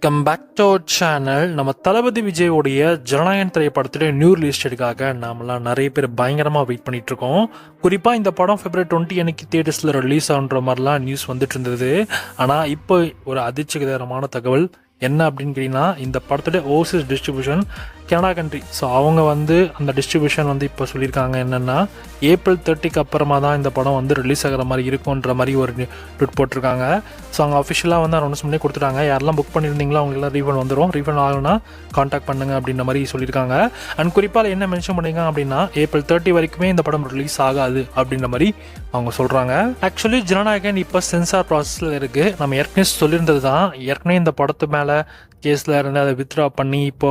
Welcome back to our channel. நம்ம தளபதி விஜயோடைய ஜனநாயகன் திரைப்படத்துடைய நியூ ரிலீஸ் டேட்டுக்காக நாமெல்லாம் நிறைய பேர் பயங்கரமாக வெயிட் பண்ணிட்டு இருக்கோம். குறிப்பாக இந்த படம் February 20 அன்னைக்கு தியேட்டர்ஸில் ரிலீஸ் ஆகுன்ற மாதிரிலாம் நியூஸ் வந்துட்டு இருந்தது. ஆனால் இப்போ ஒரு அதிர்ச்சிகரமான தகவல் என்ன அப்படின்னு கேட்டிங்கன்னா, இந்த படத்துடைய Overseas distribution Canada country. So அவங்க அந்த டிஸ்ட்ரிபியூஷன் இப்போ சொல்லியிருக்காங்க என்னென்னா, April 30க்கு அப்புறமா தான் இந்த படம் ரிலீஸ் ஆகிற மாதிரி இருக்குன்ற மாதிரி ஒரு ட்விட் போட்டிருக்காங்க. ஸோ அவங்க அஃபிஷியலாக அனௌன்ஸ் பண்ணி கொடுத்துட்டாங்க. யாரெல்லாம் புக் பண்ணியிருந்தீங்களோ அவங்களெல்லாம் ரீஃபண்ட் வந்துடும். ரீஃபண்ட் ஆகுனா காண்டாக்ட் பண்ணுங்க அப்படின்ற மாதிரி சொல்லியிருக்காங்க. அண்ட் குறிப்பாக என்ன மென்ஷன் பண்ணியிருக்காங்க அப்படின்னா, April 30 வரைக்குமே இந்த படம் ரிலீஸ் ஆகாது அப்படின்ற மாதிரி அவங்க சொல்கிறாங்க. ஆக்சுவலி ஜனநாயகன் இப்போ சென்சார் ப்ராசஸில் இருக்குது. நம்ம ஏற்கனவே சொல்லியிருந்தது தான். ஏற்கனவே இந்த படத்து மேலே கேஸில் இருந்து அதை வித்ட்ரா பண்ணி இப்போ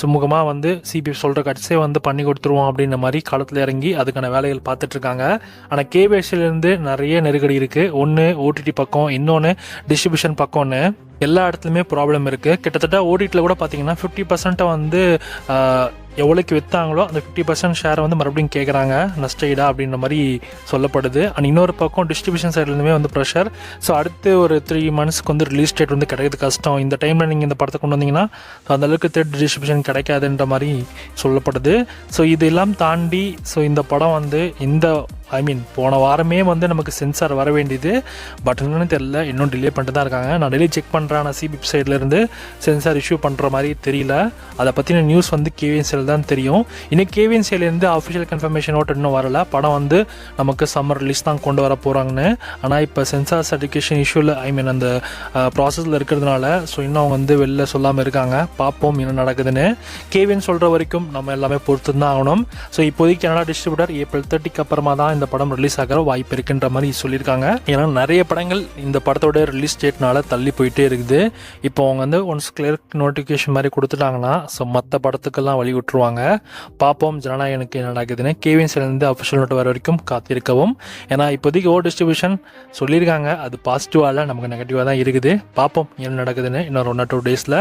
சுமூகமாக சிபிஎஃப் சொல்கிற கட்ஸே பண்ணி கொடுத்துருவோம் அப்படின்ற மாதிரி களத்தில் இறங்கி அதுக்கான வேலைகள் பார்த்துட்ருக்காங்க. ஆனால் கேபிஎஸ்சிலேருந்து நிறைய நெருக்கடி இருக்குது. ஒன்று ஓடிடி பக்கம், இன்னொன்று டிஸ்ட்ரிபியூஷன் பக்கம்னு எல்லா இடத்துலையுமே ப்ராப்ளம் இருக்குது. கிட்டத்தட்ட ஓடிடியில் கூட பார்த்தீங்கன்னா 50% எவ்வளோக்கு விற்றாங்களோ அந்த 50% ஷேர் மறுபடியும் கேட்குறாங்க நஷ்டஈடா அப்படின்ற மாதிரி சொல்லப்படுது. அண்ட் இன்னொரு பக்கம் டிஸ்ட்ரிபியூஷன் சைட்லேருந்துமே ப்ரெஷர். ஸோ அடுத்து ஒரு 3 மந்த்ஸ்க்கு ரிலீஸ் டேட் கிடைக்கிறது கஷ்டம். இந்த டைமில் நீங்கள் இந்த படத்தை கொண்டு வந்தீங்கன்னா அந்தளவுக்கு தேர்ட் டிஸ்ட்ரிபியூஷன் கிடைக்காதுன்ற மாதிரி சொல்லப்படுது. ஸோ இதெல்லாம் தாண்டி இந்த படம் இந்த போன வாரமே நமக்கு சென்சார் வர வேண்டியது. பட் என்னன்னு தெரியல, இன்னும் டிலே பண்ணிட்டு தான் இருக்காங்க. நான் டெய்லி செக் பண்ணுறேன். ஆனால் சிபிஎஃப் சைட்லேருந்து சென்சார் இஷ்யூ பண்ணுற மாதிரி தெரியல. அதை பற்றின நியூஸ் கேவிஎன் சைடில் தான் தெரியும். இன்னும் கேவிஎன் சைட்லேருந்து அஃபிஷியல் கன்ஃபர்மேஷன் நோட் இன்னும் வரல. படம் நமக்கு சம்மர் ரிலீஸ் தான் கொண்டு வர போகிறாங்கன்னு. ஆனால் இப்போ சென்சார் சர்டிஃபிகேஷன் இஷ்யூவில் அந்த ப்ராசஸில் இருக்கிறதுனால இன்னும் அவங்க வெளில சொல்லாமல் இருக்காங்க. பார்ப்போம் என்ன நடக்குதுன்னு. கேவிஎன் சொல்கிற வரைக்கும் நம்ம எல்லாமே பொறுத்து தான் ஆகணும். ஸோ இப்போதைக்கு கனடா டிஸ்ட்ரிபியூட்டர் April 30க்கு அப்புறமா தான் இந்த படம் ரிலீஸ் ஆகிற வாய்ப்பு இருக்குன்ற மாதிரி சொல்லியிருக்காங்க. ஏன்னா நிறைய படங்கள் இந்த படத்தோட ரிலீஸ் டேட்னால தள்ளி போயிட்டே இருக்குது. இப்போ அவங்க ஒன்ஸ் கிளியர் நோட்டிஃபிகேஷன் மாதிரி கொடுத்துட்டாங்கன்னா மற்ற படத்துக்கெல்லாம் வழி விட்டுருவாங்க. பார்ப்போம் ஜனநாயகனுக்கு என்ன நடக்குதுன்னு. கேவிஎன் சைட்லேருந்து அஃபிஷியல் நோட் வர வரைக்கும் காத்திருக்கவும். ஏன்னா இப்போதைக்கு டிஸ்ட்ரிபியூஷன் சொல்லியிருக்காங்க. அது பாசிட்டிவாக இல்லை, நமக்கு நெகட்டிவாக தான் இருக்குது. பார்ப்போம் என்ன நடக்குதுன்னு இன்னொரு 1 or 2 டேஸில்.